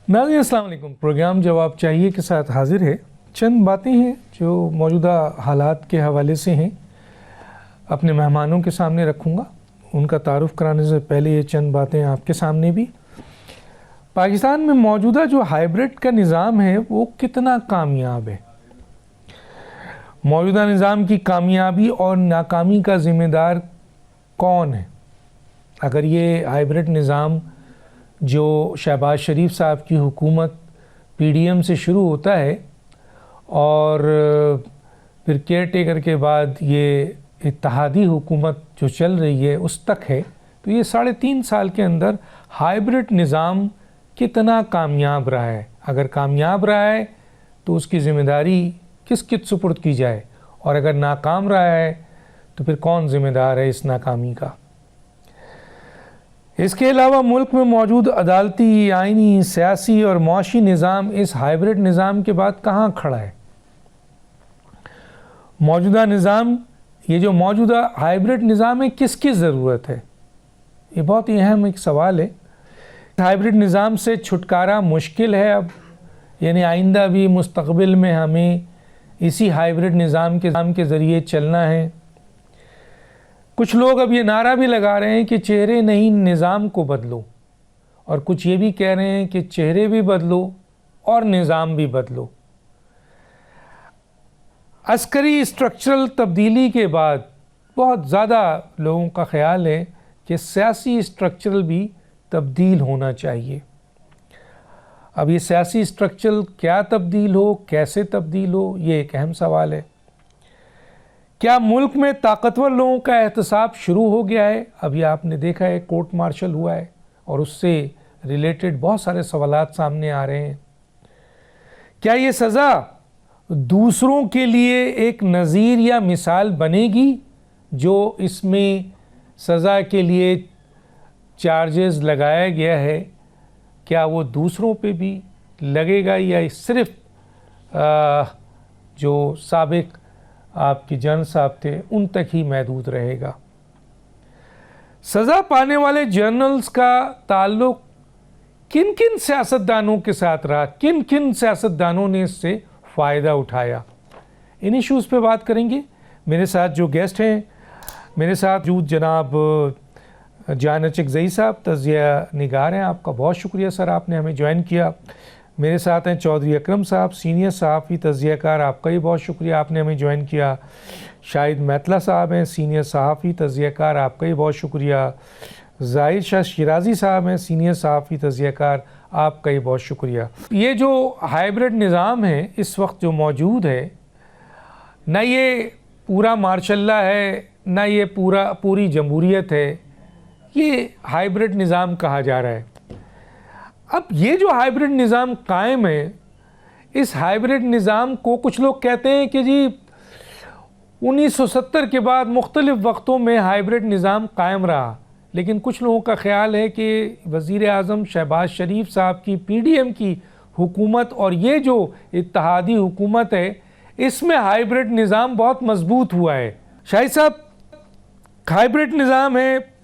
नाज़रीन अस्सलाम वालेकुम। प्रोग्राम जवाब चाहिए के साथ हाजिर है। चंद बातें हैं जो मौजूदा हालात के हवाले से हैं, अपने मेहमानों के सामने रखूँगा। उनका तारुफ़ कराने से पहले ये चंद बातें आपके सामने भी। पाकिस्तान में मौजूदा जो हाइब्रिड का निज़ाम है वो कितना कामयाब है। मौजूदा निज़ाम की कामयाबी और नाकामी का ज़िम्मेदार कौन है। अगर ये हाइब्रिड निज़ाम जो शहबाज शरीफ साहब की हुकूमत PDM से शुरू होता है और फिर केयर टेकर के बाद ये इत्तेहादी हुकूमत जो चल रही है उस तक है, तो ये 3.5 साल के अंदर हाइब्रिड निज़ाम कितना कामयाब रहा है। अगर कामयाब रहा है तो उसकी ज़िम्मेदारी किस सुपुर्द की जाए, और अगर नाकाम रहा है तो फिर कौन ज़िम्मेदार है इस नाकामी का। इसके अलावा मुल्क में मौजूद अदालती, आइनी, सियासी और मुआशी निज़ाम इस हाइब्रिड निज़ाम के बाद कहाँ खड़ा है। मौजूदा निज़ाम, ये जो मौजूदा हाइब्रिड निज़ाम है, किसकी ज़रूरत है, ये बहुत ही अहम एक सवाल है। हाइब्रिड निज़ाम से छुटकारा मुश्किल है अब, यानी आइंदा भी मुस्तक़बिल में हमें इसी हाइब्रिड निज़ाम के ज़रिए चलना है। कुछ लोग अब ये नारा भी लगा रहे हैं कि चेहरे नहीं निज़ाम को बदलो, और कुछ ये भी कह रहे हैं कि चेहरे भी बदलो और निज़ाम भी बदलो। अस्करी स्ट्रक्चरल तब्दीली के बाद बहुत ज़्यादा लोगों का ख्याल है कि सियासी स्ट्रक्चरल भी तब्दील होना चाहिए। अब ये सियासी स्ट्रक्चरल क्या तब्दील हो, कैसे तब्दील हो, ये एक अहम सवाल है। क्या मुल्क में ताकतवर लोगों का एहतसाब शुरू हो गया है। अभी आपने देखा है कोर्ट मार्शल हुआ है और उससे रिलेटेड बहुत सारे सवालात सामने आ रहे हैं। क्या ये सज़ा दूसरों के लिए एक नज़ीर या मिसाल बनेगी, जो इसमें सज़ा के लिए चार्जेस लगाया गया है, क्या वो दूसरों पे भी लगेगा या सिर्फ जो साबिक आपके जन साहब थे उन तक ही महदूद रहेगा। सज़ा पाने वाले जर्नल्स का ताल्लुक किन किन सियासतदानों के साथ रहा, किन किन सियासतदानों ने इससे फ़ायदा उठाया, इन इशूज़ पे बात करेंगे। मेरे साथ जो गेस्ट हैं, मेरे साथ मौजूद जनाब जान चिकज़ई साहब, तज़िया निगार हैं। आपका बहुत शुक्रिया सर, आपने हमें ज्वाइन किया। मेरे साथ हैं चौधरी अकरम साहब, सीनियर सहाफ़ी तज़ियाकार, आपका ही बहुत शुक्रिया, आपने हमें ज्वाइन किया। शाहिद मैतला साहब हैं, सीनियर सहाफ़ी तज़ियाकार, आपका ही बहुत शुक्रिया। ज़ाहिर शाह शिराज़ी साहब हैं, सीनियर सहाफ़ी तज़ियाकार, आपका ही बहुत शुक्रिया। ये जो हाइब्रिड निज़ाम है इस वक्त जो मौजूद है, ना ये पूरा मार्शल्ला है, ना ये पूरी जमहूरियत है, ये हाइब्रिड निज़ाम कहा जा रहा है। अब ये जो हाइब्रिड निज़ाम कायम है, इस हाइब्रिड निज़ाम को कुछ लोग कहते हैं कि जी 1970 के बाद मुख्तलिफ़ वक्तों में हाइब्रिड निज़ाम कायम रहा, लेकिन कुछ लोगों का ख्याल है कि वज़ीर आज़म शहबाज शरीफ साहब की PDM की हुकूमत और ये जो इत्तेहादी हुकूमत है, इसमें हाइब्रिड निज़ाम बहुत मजबूत हुआ है। शाहिद साहब, हाइब्रिड निज़ाम है,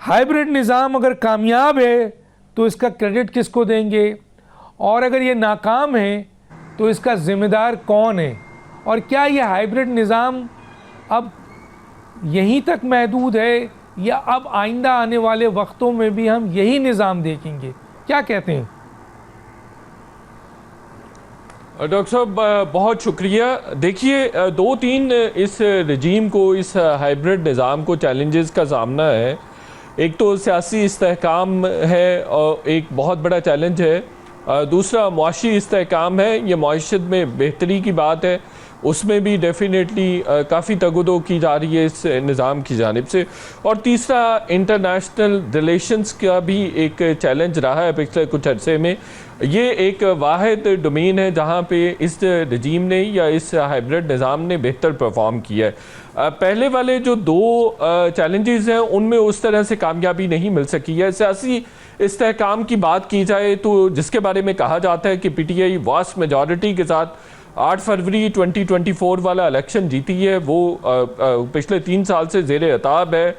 हाइब्रिड निज़ाम अगर कामयाब है तो इसका क्रेडिट किसको देंगे, और अगर ये नाकाम है तो इसका ज़िम्मेदार कौन है, और क्या ये हाइब्रिड निज़ाम अब यहीं तक महदूद है या अब आइंदा आने वाले वक्तों में भी हम यही निज़ाम देखेंगे, क्या कहते हैं। डॉक्टर साहब बहुत शुक्रिया। देखिए 2-3 इस रजीम को, इस हाइब्रिड निज़ाम को चैलेंजेस का सामना है। एक तो सियासी इस्तेहकाम है और एक बहुत बड़ा चैलेंज है। दूसरा मुआशी इस्तेहकाम है, ये मुआशत में बेहतरी की बात है, उसमें भी डेफिनेटली काफ़ी तगदो की जा रही है इस निज़ाम की जानिब से। और तीसरा इंटरनेशनल रिलेशंस का भी एक चैलेंज रहा है पिछले कुछ अरसे में। ये एक वाहिद डोमेन है जहाँ पे इस रजीम ने या इस हाइब्रिड निज़ाम ने बेहतर परफॉर्म किया है। पहले वाले जो 2 चैलेंजेस हैं उनमें उस तरह से कामयाबी नहीं मिल सकी है। सियासी इस्तेहकाम की बात की जाए तो जिसके बारे में कहा जाता है कि PTI वास्ट मेजॉरिटी के साथ 8 फरवरी 2024 वाला इलेक्शन जीती है, वो पिछले 3 साल से ज़ेर अताब है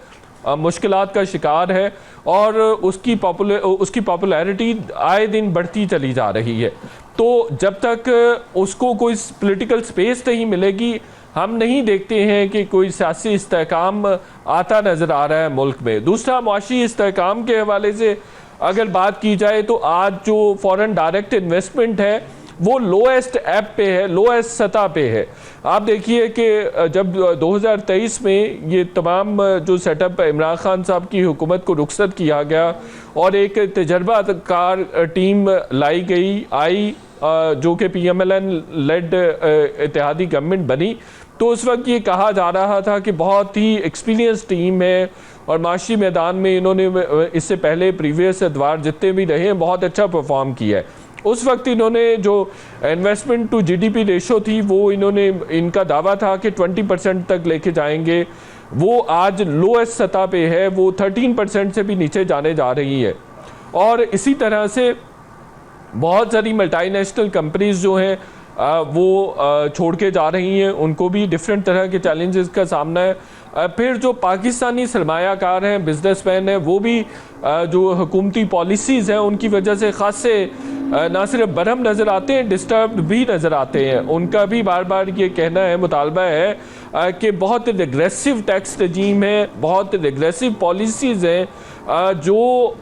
मुश्किलात का शिकार है और उसकी पॉपुलैरिटी आए दिन बढ़ती चली जा रही है। तो जब तक उसको कोई पॉलिटिकल स्पेस नहीं मिलेगी, हम नहीं देखते हैं कि कोई सियासी इस्तेहकाम आता नज़र आ रहा है मुल्क में। दूसरा, मुआशी इस्तेहकाम के हवाले से अगर बात की जाए तो आज जो फॉरेन डायरेक्ट इन्वेस्टमेंट है वो लोएस्ट ऐप पे है, लोएस्ट सतह पे है। आप देखिए कि जब 2023 में ये तमाम जो सेटअप इमरान खान साहब की हुकूमत को रुखसत किया गया और एक तजर्बाकार टीम आई जो कि PMLN लेड इत्तेहादी गवर्नमेंट बनी, तो उस वक्त ये कहा जा रहा था कि बहुत ही एक्सपीरियंस टीम है और माशी मैदान में इन्होंने इससे पहले प्रीवियस अदवार जितने भी रहे हैं बहुत अच्छा परफॉर्म किया है। उस वक्त इन्होंने जो इन्वेस्टमेंट टू GDP रेशो थी वो इनका दावा था कि 20% तक लेके जाएंगे, वो आज लोएस्ट सतह पे है, वो 13% से भी नीचे जाने जा रही है। और इसी तरह से बहुत सारी मल्टीनेशनल कंपनीज जो हैं वो छोड़ के जा रही हैं, उनको भी डिफरेंट तरह के चैलेंजेस का सामना है। फिर जो पाकिस्तानी सरमायाकार हैं, बिजनेसमैन हैं, वो भी जो हुकूमती पॉलिसीज़ हैं उनकी वजह से ख़ासे ना सिर्फ बरहम नज़र आते हैं, डिस्टर्ब भी नज़र आते हैं। उनका भी बार बार ये कहना है, मुतालबा है कि बहुत रिग्रेसिव टैक्स रजीम है, बहुत रिग्रेसिव पॉलिसीज़ हैं जो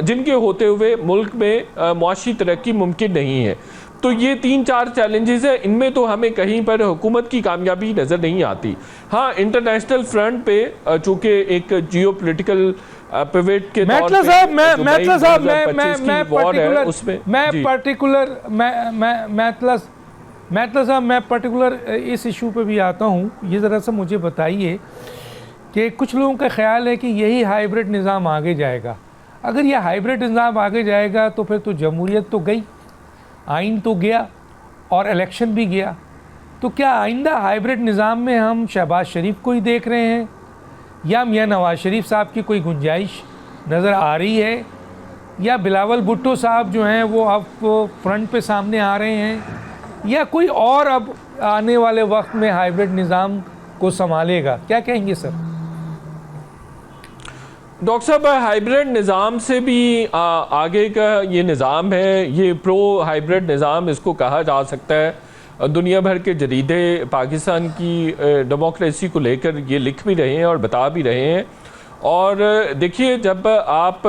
जिनके होते हुए मुल्क में मुआशी तरक्की मुमकिन नहीं है। तो ये 3-4 चैलेंजेस हैं, इनमें तो हमें कहीं पर हुकूमत की कामयाबी नज़र नहीं आती। हाँ, इंटरनेशनल फ्रंट पे चूँकि एक जियो पोलिटिकल पिवट के तौर पे मैं पर्टिकुलर इस इशू पे भी आता हूँ। ये ज़रा सा मुझे बताइए कि कुछ लोगों का ख्याल है कि यही हाइब्रिड निज़ाम आगे जाएगा। अगर यह हाइब्रिड निज़ाम आगे जाएगा तो फिर तो जमहूरियत तो गई, आइन तो गया और इलेक्शन भी गया। तो क्या आइंदा हाइब्रिड निज़ाम में हम शहबाज शरीफ को ही देख रहे हैं या मियां नवाज शरीफ साहब की कोई गुंजाइश नज़र आ रही है, या बिलावल भुट्टो साहब जो हैं वो अब फ्रंट पे सामने आ रहे हैं, या कोई और अब आने वाले वक्त में हाइब्रिड निज़ाम को संभालेगा? क्या कहेंगे सर? डॉक्टर साहब, हाइब्रिड निज़ाम से भी आगे का ये निज़ाम है, ये प्रो हाइब्रिड निज़ाम इसको कहा जा सकता है। दुनिया भर के जरीदे पाकिस्तान की डेमोक्रेसी को लेकर ये लिख भी रहे हैं और बता भी रहे हैं। और देखिए, जब आप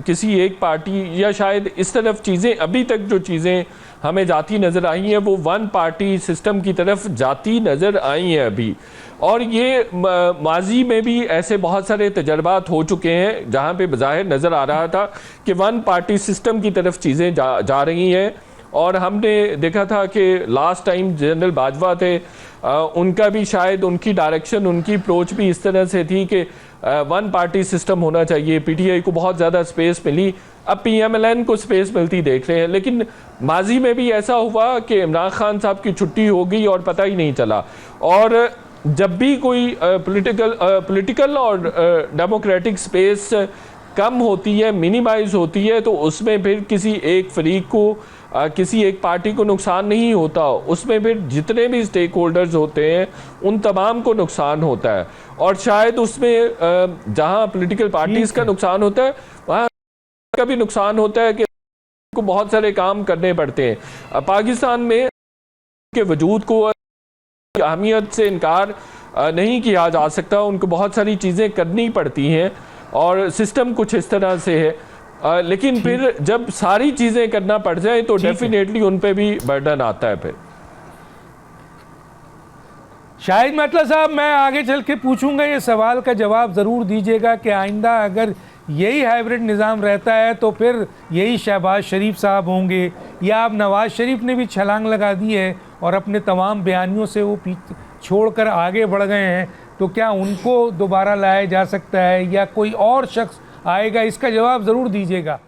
किसी एक पार्टी या शायद इस तरफ चीज़ें अभी तक जो चीज़ें हमें जाती नज़र आई हैं वो वन पार्टी सिस्टम की तरफ जाती नज़र आई हैं अभी। और ये माजी में भी ऐसे बहुत सारे तजर्बात हो चुके हैं जहाँ पे बज़ाहिर नज़र आ रहा था कि वन पार्टी सिस्टम की तरफ चीज़ें जा रही हैं। और हमने देखा था कि लास्ट टाइम जनरल बाजवा थे, उनका भी शायद उनकी डायरेक्शन, उनकी अप्रोच भी इस तरह से थी कि वन पार्टी सिस्टम होना चाहिए। PTI को बहुत ज़्यादा स्पेस मिली, अब PMLN को स्पेस मिलती देख रहे हैं। लेकिन माजी में भी ऐसा हुआ कि इमरान खान साहब की छुट्टी हो गई और पता ही नहीं चला। और जब भी कोई पॉलिटिकल और डेमोक्रेटिक स्पेस कम होती है, मिनिमाइज होती है, तो उसमें फिर किसी एक फरीक को, किसी एक पार्टी को नुकसान नहीं होता, उसमें फिर जितने भी स्टेक होल्डर्स होते हैं उन तमाम को नुकसान होता है। और शायद उसमें जहां पॉलिटिकल पार्टीज का नुकसान होता है वहाँ का भी नुकसान होता है कि को बहुत सारे काम करने पड़ते हैं। पाकिस्तान में के वजूद को अहमियत से इनकार नहीं किया जा सकता, उनको बहुत सारी चीज़ें करनी पड़ती हैं और सिस्टम कुछ इस तरह से है। लेकिन फिर जब सारी चीज़ें करना पड़ जाए तो डेफिनेटली उन पे भी बर्डन आता है। फिर शाहिद मतलब साहब, मैं आगे चल के पूछूंगा, ये सवाल का जवाब ज़रूर दीजिएगा कि आइंदा अगर यही हाइब्रिड निज़ाम रहता है तो फिर यही शहबाज शरीफ साहब होंगे, या अब नवाज शरीफ ने भी छलांग लगा दी है और अपने तमाम बयानियों से वो छोड़कर आगे बढ़ गए हैं, तो क्या उनको दोबारा लाया जा सकता है या कोई और शख्स आएगा? इसका जवाब ज़रूर दीजिएगा।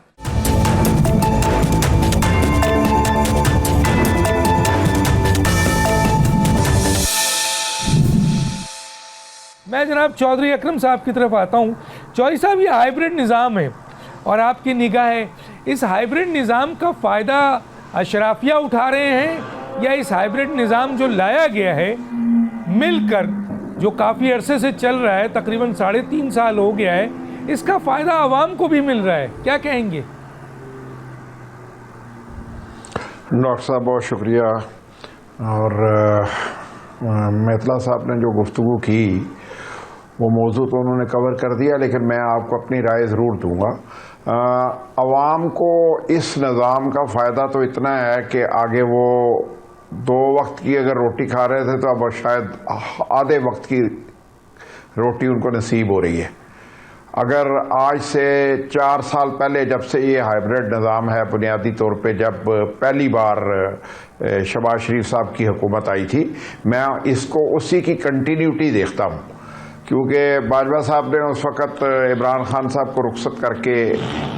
मैं जनाब चौधरी अकरम साहब की तरफ आता हूँ। चौधरी साहब, ये हाइब्रिड निज़ाम है और आपकी निगाह है, इस हाइब्रिड निज़ाम का फ़ायदा अशराफिया उठा रहे हैं या इस हाइब्रिड निज़ाम जो लाया गया है मिलकर जो काफ़ी अरसे से चल रहा है, तकरीबन 3.5 साल हो गया है, इसका फ़ायदा आवाम को भी मिल रहा है, क्या कहेंगे? डॉक्टर साहब बहुत शुक्रिया। और मेतला साहब ने जो गुफ्तगू की वो मौजू तो उन्होंने कवर कर दिया, लेकिन मैं आपको अपनी राय ज़रूर दूंगा। अवाम को इस निज़ाम का फ़ायदा तो इतना है कि आगे वो 2 वक्त की अगर रोटी खा रहे थे तो अब शायद आधे वक्त की रोटी उनको नसीब हो रही है। अगर आज से 4 साल पहले, जब से ये हाइब्रिड निज़ाम है, बुनियादी तौर पे जब पहली बार शहबाज शरीफ साहब की हुकूमत आई थी, मैं इसको उसी की कंटिन्यूटी देखता हूँ, क्योंकि बाजवा साहब ने उस वक़्त इमरान खान साहब को रुखसत करके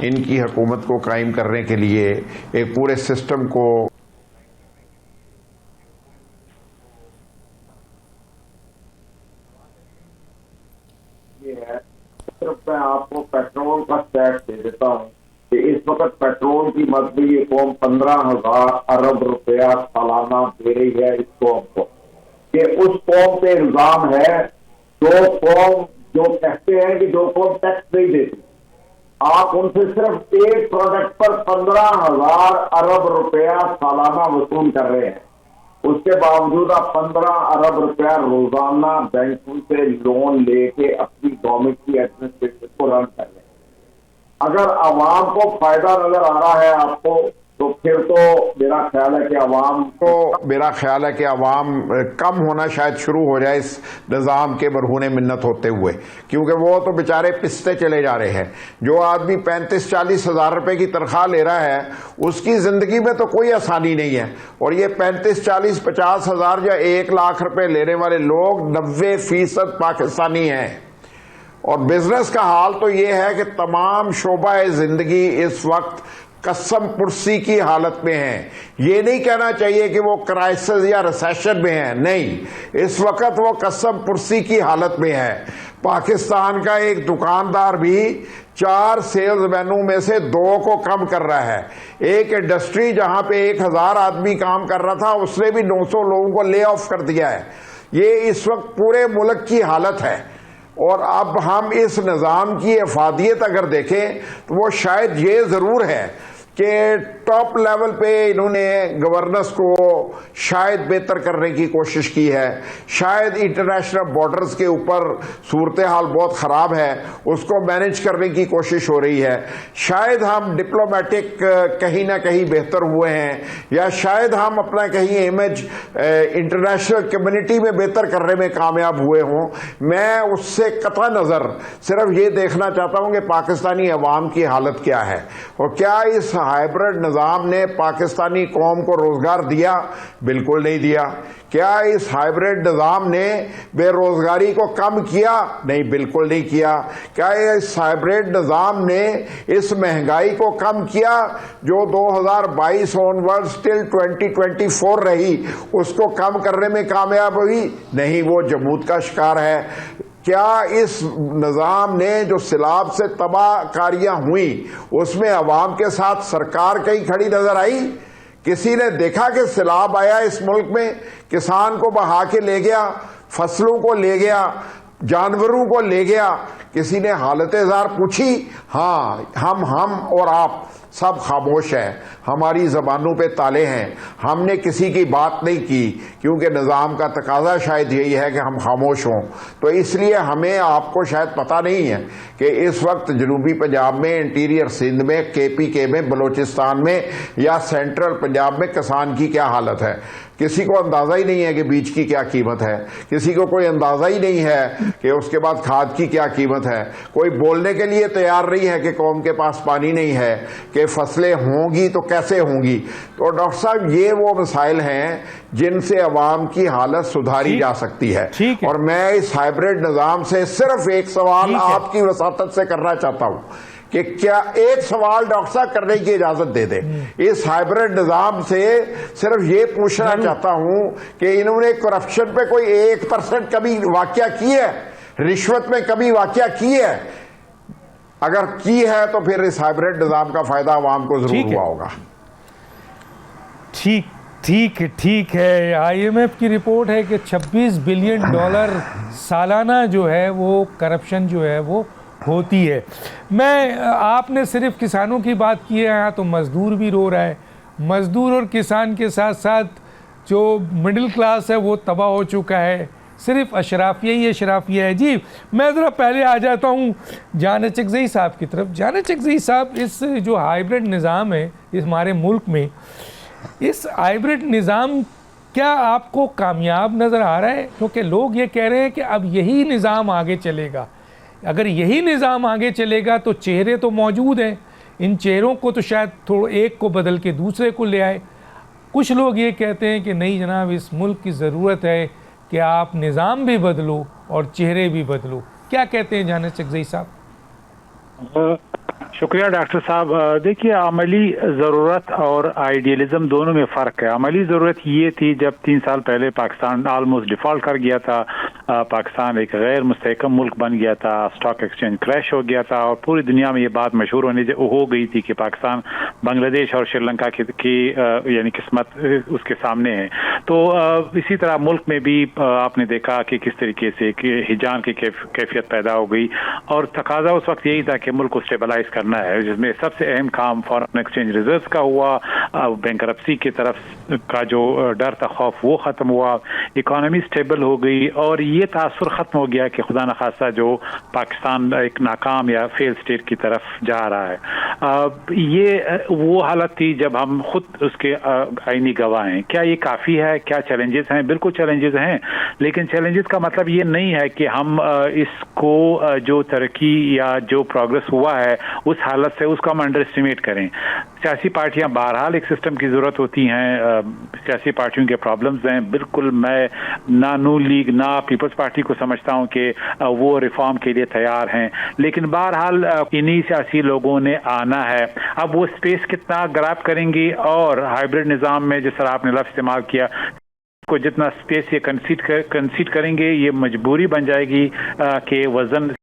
इनकी हुकूमत को कायम करने के लिए एक पूरे सिस्टम को मैं आपको पेट्रोल का स्टैट दे देता हूँ कि इस वक्त पेट्रोल की मजबूरी ये कौम 15,000 अरब रुपया सालाना दे रही है इस कौम को। ये उस कौम पे इल्जाम है जो कहते हैं कि जो कौम टैक्स नहीं देती, आप उनसे सिर्फ एक प्रोडक्ट पर 15,000 अरब रुपया सालाना वसूल कर रहे हैं। उसके बावजूद आप 15 अरब रुपया रोजाना बैंकों से लोन लेके अपनी गवर्नमेंट की एडमिनिस्ट्रेशन को रन कर रहे हैं। अगर आवाम को फायदा नजर आ रहा है आपको, तो फिर तो मेरा ख्याल है कि आवाम कम होना शायद शुरू हो जाए इस निज़ाम के बरहूने मिन्नत होते हुए, क्योंकि वो तो बेचारे पिसते चले जा रहे हैं। जो आदमी 35-40 हज़ार रुपए की तनख्वाह ले रहा है, उसकी ज़िंदगी में तो कोई आसानी नहीं है। और ये 35-40-50 हज़ार या 1 लाख रुपए लेने वाले लोग 90% पाकिस्तानी हैं। और बिजनेस का हाल तो ये है कि तमाम शोबा ज़िंदगी इस वक्त कसम पुरसी की हालत में है। ये नहीं कहना चाहिए कि वो क्राइसिस या रिसेशन में है, नहीं, इस वक्त वो कसम पुरसी की हालत में है। पाकिस्तान का एक दुकानदार भी 4 सेल्समैनों में से 2 को कम कर रहा है। एक इंडस्ट्री जहां पे 1000 आदमी काम कर रहा था, उसने भी 900 लोगों को ले ऑफ कर दिया है। ये इस वक्त पूरे मुल्क की हालत है। और अब हम इस निज़ाम की अफादियत अगर देखें तो वो शायद ये ज़रूर है कि टॉप लेवल पे इन्होंने गवर्नेंस को शायद बेहतर करने की कोशिश की है। शायद इंटरनेशनल बॉर्डर्स के ऊपर सूरत हाल बहुत ख़राब है, उसको मैनेज करने की कोशिश हो रही है। शायद हम डिप्लोमेटिक कहीं ना कहीं बेहतर हुए हैं, या शायद हम अपना कहीं इमेज इंटरनेशनल कम्युनिटी में बेहतर करने में कामयाब हुए हों। मैं उससे कतई नज़र सिर्फ ये देखना चाहता हूँ कि पाकिस्तानी अवाम की हालत क्या है, और क्या इस हाइब्रिड निज़ाम ने पाकिस्तानी कौम को रोजगार दिया? बिल्कुल नहीं दिया। क्या इस हाइब्रिड निज़ाम ने बेरोजगारी को कम किया? नहीं, बिल्कुल नहीं किया। क्या इस हाइब्रिड निज़ाम ने इस महंगाई को कम किया जो 2022 ऑनवर्ड टिल 2024 रही, उसको कम करने में कामयाब हुई? नहीं, वो जमूद का शिकार है। क्या इस निज़ाम ने जो सिलाब से तबाहकारियां हुई उसमें अवाम के साथ सरकार कहीं खड़ी नजर आई? किसी ने देखा कि सिलाब आया इस मुल्क में, किसान को बहा के ले गया, फसलों को ले गया, जानवरों को ले गया? किसी ने हालत-ए-ज़ार पूछी? हाँ, हम और आप सब खामोश हैं, हमारी ज़बानों पे ताले हैं, हमने किसी की बात नहीं की, क्योंकि निज़ाम का तकाजा शायद यही है कि हम खामोश हों। तो इसलिए हमें आपको शायद पता नहीं है कि इस वक्त जनूबी पंजाब में, इंटीरियर सिंध में, KPK में, बलोचिस्तान में या सेंट्रल पंजाब में किसान की क्या हालत है। किसी को अंदाज़ा ही नहीं है कि बीज की क्या कीमत है, किसी को कोई अंदाज़ा ही नहीं है कि उसके बाद खाद की क्या कीमत है। कोई बोलने के लिए तैयार नहीं है कि कौम के पास पानी नहीं है, कि फसलें होंगी तो कैसे होंगी। तो डॉक्टर साहब, ये वो मसाइल हैं जिनसे अवाम की हालत सुधारी जा सकती है। और मैं इस हाइब्रिड निज़ाम से सिर्फ एक सवाल आपकी वसातत से करना चाहता हूँ कि क्या एक सवाल डॉक्टर साहब करने की इजाजत दे दे। इस हाइब्रिड निज़ाम से सिर्फ ये पूछना चाहता हूं कि इन्होंने करप्शन पे कोई 1% कभी वाकया की है? रिश्वत में कभी वाकया की है? अगर की है तो फिर इस हाइब्रिड निज़ाम का फायदा आवाम को जरूर हुआ होगा। ठीक, ठीक है। आईएमएफ की रिपोर्ट है कि 26 बिलियन डॉलर सालाना जो है वो करप्शन जो है वो होती है। आपने सिर्फ किसानों की बात की है, यहाँ तो मज़दूर भी रो रहा है। मज़दूर और किसान के साथ साथ जो मिडिल क्लास है वो तबाह हो चुका है। सिर्फ अशराफिया ही अशराफिया है। जी मैं ज़रा पहले आ जाता हूँ जान चकज़ई साहब की तरफ। जान चकज़ई साहब, इस जो हाइब्रिड निज़ाम है इस हमारे मुल्क में, इस हाइब्रिड निज़ाम क्या आपको कामयाब नज़र आ रहा है? क्योंकि लोग ये कह रहे हैं कि अब यही निज़ाम आगे चलेगा। अगर यही निज़ाम आगे चलेगा तो चेहरे तो मौजूद हैं, इन चेहरों को तो शायद थोड़ा एक को बदल के दूसरे को ले आए। कुछ लोग ये कहते हैं कि नहीं जनाब, इस मुल्क की ज़रूरत है कि आप निज़ाम भी बदलो और चेहरे भी बदलो। क्या कहते हैं जान चकज़ई साहब? शुक्रिया डॉक्टर साहब। देखिए, अमली ज़रूरत और आइडियलिज़म दोनों में फ़र्क है। अमली ज़रूरत ये थी जब 3 साल पहले पाकिस्तान ऑलमोस्ट डिफ़ॉल्ट कर गया था, पाकिस्तान एक गैर मुस्तहकम मुल्क बन गया था, स्टॉक एक्सचेंज क्रैश हो गया था और पूरी दुनिया में ये बात मशहूर हो गई थी कि पाकिस्तान बांग्लादेश और श्रीलंका की यानी किस्मत उसके सामने है। तो इसी तरह मुल्क में भी आपने देखा कि किस तरीके से हिजान की कैफियत पैदा हो गई और तकाजा उस वक्त यही था कि मुल्क को स्टेबलाइज करना है, जिसमें सबसे अहम काम फॉरेन एक्सचेंज रिजर्व्स का हुआ, बैंकरप्सी की तरफ का जो डर था, खौफ, वो ख़त्म हुआ, इकोनॉमी स्टेबल हो गई और ये तासुर ख़त्म हो गया कि खुदा न खासा जो पाकिस्तान एक नाकाम या फेल स्टेट की तरफ जा रहा है। ये वो हालत थी जब हम खुद उसके आईनी गवाह हैं। क्या ये काफ़ी है? क्या चैलेंजेस हैं? बिल्कुल चैलेंजेस हैं, लेकिन चैलेंजेस का मतलब ये नहीं है कि हम इसको जो तरक्की या जो प्रोग्रेस हुआ है उस हालत से उसको हम अंडर एस्टिमेट करें। सियासी पार्टियां बहरहाल एक सिस्टम की ज़रूरत होती हैं, सियासी पार्टियों के प्रॉब्लम्स हैं। बिल्कुल मैं ना नून लीग ना पीपल्स पार्टी को समझता हूं कि वो रिफॉर्म के लिए तैयार हैं, लेकिन बहरहाल इन्हीं सियासी लोगों ने आना है। अब वो स्पेस कितना ग्रैब करेंगे और हाइब्रिड निज़ाम में जिस तरह आपने लफ्ज़ इस्तेमाल किया को जितना स्पेस ये कंसीड करेंगे, ये मजबूरी बन जाएगी कि वजन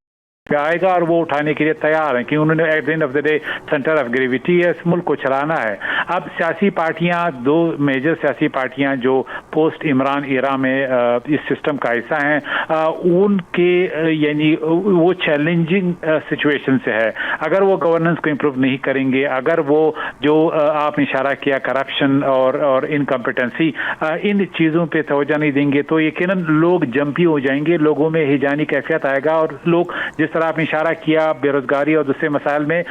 पे आएगा और वो उठाने के लिए तैयार हैं कि उन्होंने at the end of the day centre of gravity है, इस मुल्क को चलाना है। अब सियासी पार्टियां, 2 मेजर सियासी पार्टियां जो पोस्ट इमरान एरा में इस सिस्टम का हिस्सा हैं, उनके यानी वो चैलेंजिंग सिचुएशन से है। अगर वो गवर्नेंस को इम्प्रूव नहीं करेंगे, अगर वो जो आपने इशारा किया करप्शन और इनकम्पिटेंसी, इन चीज़ों पे तवज्जो नहीं देंगे तो यकीनन लोग जंपी हो जाएंगे, लोगों में हिजानी कैफियत आएगा और लोग जिस तरह आपने इशारा किया बेरोजगारी और दूसरे मसाइल में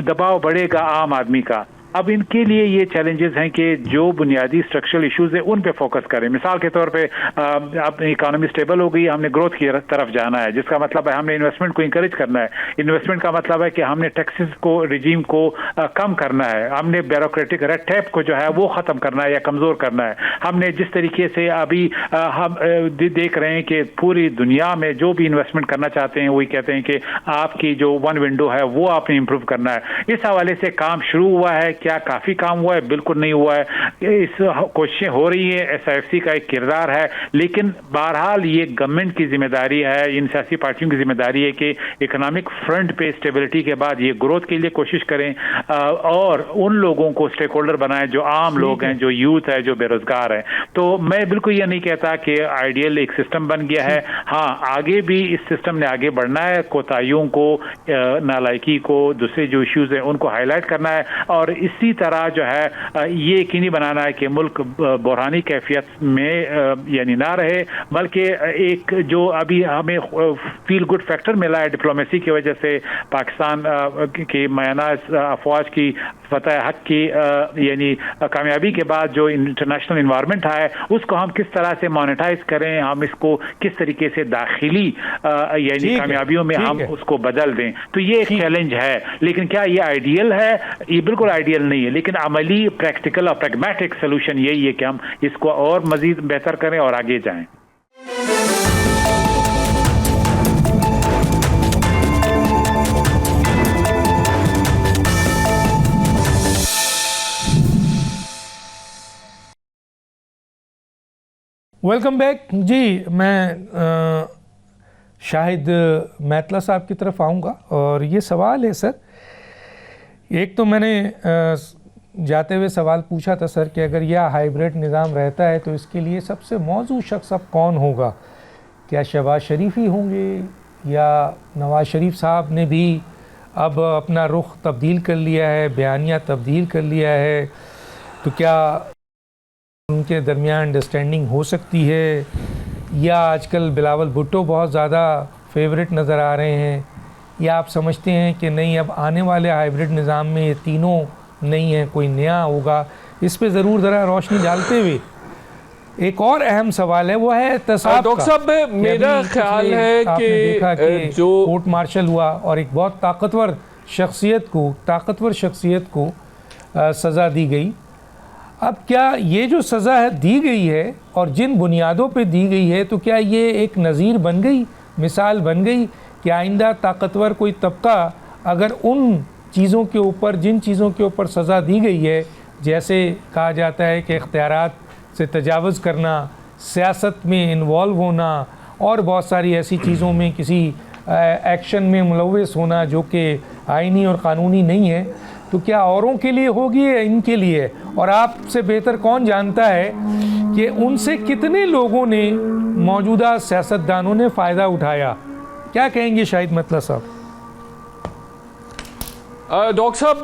दबाव बढ़ेगा आम आदमी का। अब इनके लिए ये चैलेंजेस हैं कि जो बुनियादी स्ट्रक्चरल इश्यूज है उन पे फोकस करें। मिसाल के तौर पे अब इकोनॉमी स्टेबल हो गई, हमने ग्रोथ की तरफ जाना है, जिसका मतलब है हमने इन्वेस्टमेंट को इंकरेज करना है। इन्वेस्टमेंट का मतलब है कि हमने टैक्सेस को, रिजीम को कम करना है, हमने ब्यूरोक्रेटिक रेड टेप को जो है वो ख़त्म करना है या कमज़ोर करना है। हमने जिस तरीके से अभी हम देख रहे हैं कि पूरी दुनिया में जो भी इन्वेस्टमेंट करना चाहते हैं वही कहते हैं कि आपकी जो 1 विंडो है वो आपने इम्प्रूव करना है। इस हवाले से काम शुरू हुआ है। क्या काफी काम हुआ है? बिल्कुल नहीं हुआ है। इस कोशिशें हो रही है, SIFC का एक किरदार है, लेकिन बहरहाल ये गवर्नमेंट की जिम्मेदारी है, इन सियासी पार्टियों की जिम्मेदारी है कि इकोनॉमिक फ्रंट पे स्टेबिलिटी के बाद ये ग्रोथ के लिए कोशिश करें और उन लोगों को स्टेक होल्डर बनाएं जो आम लोग हैं, जो यूथ है, जो बेरोजगार है। तो मैं बिल्कुल ये नहीं कहता कि आइडियल एक सिस्टम बन गया है। हाँ, आगे भी इस सिस्टम ने आगे बढ़ना है, कोताहियों को, नालायकी को, दूसरे जो इश्यूज हैं उनको हाईलाइट करना है और इसी तरह जो है ये यकीनी बनाना है कि मुल्क बहरानी कैफियत में यानी ना रहे, बल्कि एक जो अभी हमें फील गुड फैक्टर मिला है डिप्लोमेसी की वजह से, पाकिस्तान की मयाना अफवाज की फतह हक की यानी कामयाबी के बाद जो इंटरनेशनल इन्वायरमेंट है उसको हम किस तरह से मोनेटाइज करें, हम इसको किस तरीके से दाखिली यानी कामयाबियों में हम उसको बदल दें। तो ये एक चैलेंज है, लेकिन क्या ये आइडियल है? ये बिल्कुल आइडियल नहीं है, लेकिन अमली, प्रैक्टिकल और प्रैग्मेटिक सोल्यूशन यही है कि हम इसको और मजीद बेहतर करें और आगे जाएं। वेलकम बैक जी। मैं शाहिद मैतला साहब की तरफ आऊँगा और ये सवाल है सर, एक तो मैंने जाते हुए सवाल पूछा था सर कि अगर यह हाइब्रिड निज़ाम रहता है तो इसके लिए सबसे मौजूद शख्स अब कौन होगा? क्या शहबाज शरीफ ही होंगे या नवाज़ शरीफ साहब ने भी अब अपना रुख तब्दील कर लिया है, बयानिया तब्दील कर लिया है, तो क्या उनके दरमियान अंडरस्टैंडिंग हो सकती है? या आजकल बिलावल भुट्टो बहुत ज़्यादा फेवरेट नज़र आ रहे हैं, या आप समझते हैं कि नहीं अब आने वाले हाइब्रिड निज़ाम में ये तीनों नहीं है, कोई नया होगा? इस पे ज़रूर ज़रा रोशनी डालते हुए एक और अहम सवाल है, वो है एहतसाब डॉक्टर साहब, मेरा ख्याल है कि जो कोर्ट मार्शल हुआ और एक बहुत ताकतवर शख्सियत को सज़ा दी गई। अब क्या ये जो सज़ा दी गई है और जिन बुनियादों पे दी गई है, तो क्या ये एक नज़ीर बन गई, मिसाल बन गई कि आइंदा ताकतवर कोई तबका अगर उन चीज़ों के ऊपर, जिन चीज़ों के ऊपर सज़ा दी गई है, जैसे कहा जाता है कि इख्तियारात से तजावुज़ करना, सियासत में इन्वॉल्व होना और बहुत सारी ऐसी चीज़ों में किसी एक्शन में मुलव्वस होना जो कि आइनी और क़ानूनी नहीं है, तो क्या औरों के लिए होगी या इनके लिए? और आपसे बेहतर कौन जानता है कि उनसे कितने लोगों ने, मौजूदा सियासतदानों ने फ़ायदा उठाया? क्या कहेंगे शाहिद मतला साहब? डॉक्टर साहब,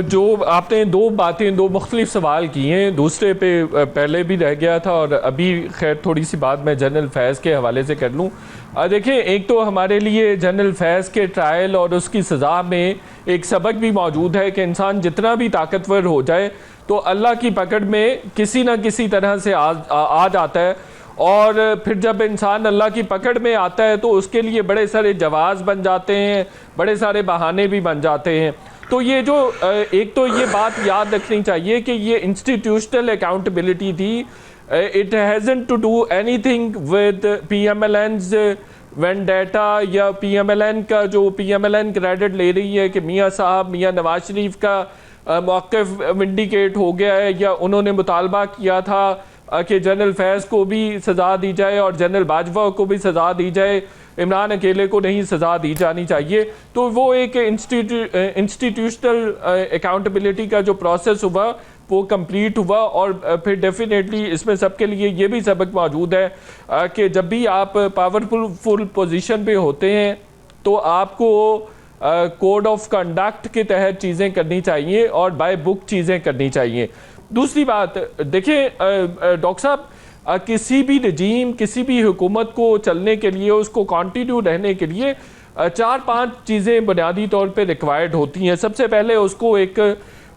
जो आपने दो मुख्तलिफ सवाल किए हैं, दूसरे पे पहले भी रह गया था और अभी खैर थोड़ी सी बात मैं जनरल फैज़ के हवाले से कर लूँ। देखिए, एक तो हमारे लिए जनरल फैज़ के ट्रायल और उसकी सज़ा में एक सबक भी मौजूद है कि इंसान जितना भी ताकतवर हो जाए तो अल्लाह की पकड़ में किसी न किसी तरह से आ जाता है, और फिर जब इंसान अल्लाह की पकड़ में आता है तो उसके लिए बड़े सारे जवाज़ बन जाते हैं, बड़े सारे बहाने भी बन जाते हैं। तो ये जो एक तो ये बात याद रखनी चाहिए कि ये इंस्टीट्यूशनल अकाउंटेबिलिटी थी। It hasn't to do anything with PMLN's vendetta या PMLN का जो PMLN क्रेडिट ले रही है कि मियाँ साहब, मियाँ नवाज शरीफ का मौक़िफ़ विंडिकेट हो गया है, या उन्होंने मुतालबा किया था कि जनरल फैज़ को भी सज़ा दी जाए और जनरल बाजवा को भी सज़ा दी जाए, इमरान अकेले को नहीं सज़ा दी जानी चाहिए। तो वो एक इंस्टीट्यूशनल अकाउंटेबिलिटी का जो प्रोसेस हुआ वो कंप्लीट हुआ, और फिर डेफिनेटली इसमें सबके लिए ये भी सबक मौजूद है कि जब भी आप पावरफुल पोजीशन पे होते हैं तो आपको कोड ऑफ कंडक्ट के तहत चीज़ें करनी चाहिए और बाय बुक चीज़ें करनी चाहिए। दूसरी बात, देखिए डॉक्टर साहब, किसी भी रजीम, किसी भी हुकूमत को चलने के लिए, उसको कंटिन्यू रहने के लिए 4-5 चीज़ें बुनियादी तौर पे रिक्वायर्ड होती हैं। सबसे पहले उसको एक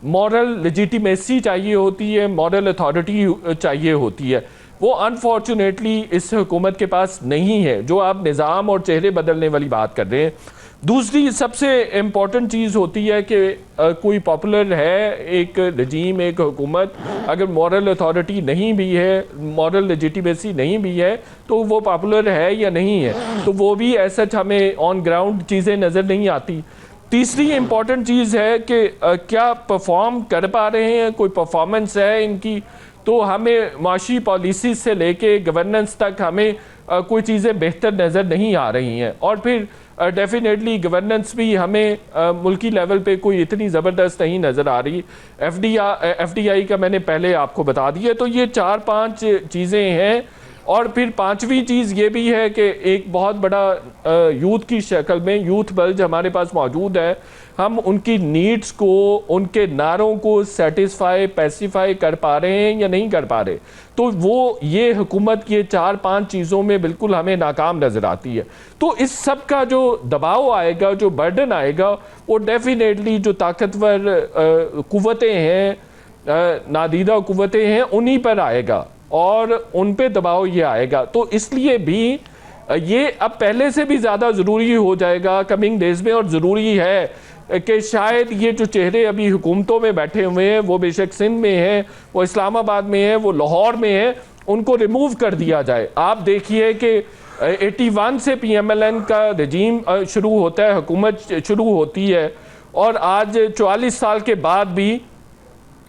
मॉरल लेजिटिमेसी चाहिए होती है, मॉरल अथॉरिटी चाहिए होती है। वो अनफॉर्चुनेटली इस हुकूमत के पास नहीं है, जो आप निज़ाम और चेहरे बदलने वाली बात कर रहे हैं। दूसरी सबसे इम्पॉर्टेंट चीज़ होती है कि कोई पॉपुलर है एक रजीम, एक हुकूमत, अगर मॉरल अथॉरिटी नहीं भी है, मॉरल लेजिटिमेसी नहीं भी है, तो वो पॉपुलर है या नहीं है, तो वो भी ऐसा हमें ऑन ग्राउंड चीज़ें नज़र नहीं आती। तीसरी इम्पॉर्टेंट चीज़ है कि क्या परफॉर्म कर पा रहे हैं, कोई परफॉर्मेंस है इनकी। तो हमें माशी पॉलिसी से लेके गवर्नेंस तक हमें कोई चीज़ें बेहतर नज़र नहीं आ रही हैं। और फिर डेफिनेटली गवर्नेंस भी हमें मुल्की लेवल पे कोई इतनी ज़बरदस्त नहीं नज़र आ रही। FDI का मैंने पहले आपको बता दिया। तो ये 4-5 चीज़ें हैं। और फिर पांचवी चीज़ ये भी है कि एक बहुत बड़ा यूथ की शक्ल में यूथ बल्ज हमारे पास मौजूद है। हम उनकी नीड्स को, उनके नारों को सेटिस्फाई, पैसिफाई कर पा रहे हैं या नहीं कर पा रहे। तो वो ये हुकूमत ये 4-5 चीज़ों में बिल्कुल हमें नाकाम नज़र आती है। तो इस सब का जो दबाव आएगा, जो बर्डन आएगा, वो डेफिनेटली जो ताकतवर कुव्वतें हैं, नादीदा कुव्वतें हैं, उन्हीं पर आएगा और उन पे दबाव ये आएगा। तो इसलिए भी ये अब पहले से भी ज़्यादा ज़रूरी हो जाएगा कमिंग डेज में, और ज़रूरी है कि शायद ये जो चेहरे अभी हुकूमतों में बैठे हुए हैं, वो बेशक सिंध में हैं, वो इस्लामाबाद में हैं, वो लाहौर में हैं, उनको रिमूव कर दिया जाए। आप देखिए कि 81 से PMLN का रजीम शुरू होता है, हुकूमत शुरू होती है, और आज 44 साल के बाद भी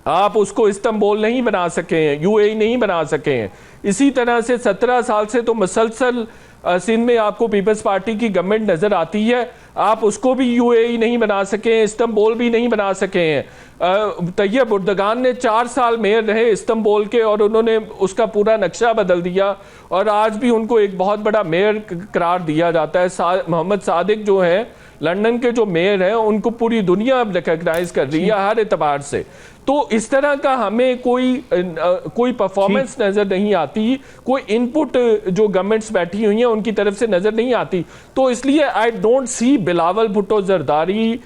आप उसको इस्तांबुल नहीं बना सके हैं, UAE नहीं बना सके हैं। इसी तरह से 17 साल से तो मुसलसल सिंध में आपको पीपल्स पार्टी की गवर्नमेंट नज़र आती है। आप उसको भी यूएई नहीं बना सके, इस्तांबुल भी नहीं बना सके हैं। तैयब उर्दगान ने 4 साल मेयर रहे इस्तांबुल के और उन्होंने उसका पूरा नक्शा बदल दिया और आज भी उनको एक बहुत बड़ा मेयर करार दिया जाता है। मोहम्मद सादिक जो है लंदन के जो मेयर हैं उनको पूरी दुनिया अब रिकॉग्नाइज कर रही है हर एतबार से। तो इस तरह का हमें कोई परफॉर्मेंस नजर नहीं आती, कोई इनपुट जो गवर्नमेंट्स बैठी हुई हैं उनकी तरफ से नजर नहीं आती। तो इसलिए I don't see Bilawal Bhutto Zardari,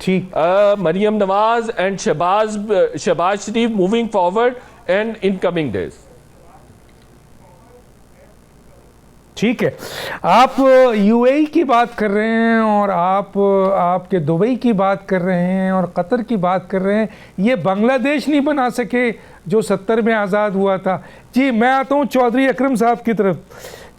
Maryam Nawaz and Shehbaz Sharif moving forward and in coming days. ठीक है, आप यूएई की बात कर रहे हैं और आपके दुबई की बात कर रहे हैं और कतर की बात कर रहे हैं। ये बांग्लादेश नहीं बना सके जो 70 में आज़ाद हुआ था। जी मैं आता हूँ चौधरी अकरम साहब की तरफ।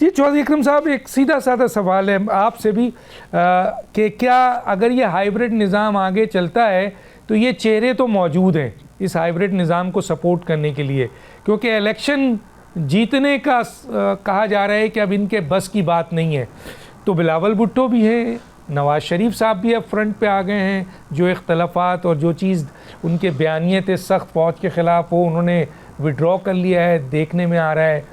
जी चौधरी अकरम साहब, एक सीधा साधा सवाल है आपसे भी कि क्या अगर ये हाइब्रिड निज़ाम आगे चलता है तो ये चेहरे तो मौजूद हैं इस हाइब्रिड निज़ाम को सपोर्ट करने के लिए, क्योंकि इलेक्शन जीतने का कहा जा रहा है कि अब इनके बस की बात नहीं है। तो बिलावल भुट्टो भी है, नवाज शरीफ साहब भी अब फ्रंट पे आ गए हैं। जो इख्तलाफात और जो चीज़ उनके बयानिए थे सख्त फ़ौज के ख़िलाफ़, वो उन्होंने विड्रॉ कर लिया है, देखने में आ रहा है।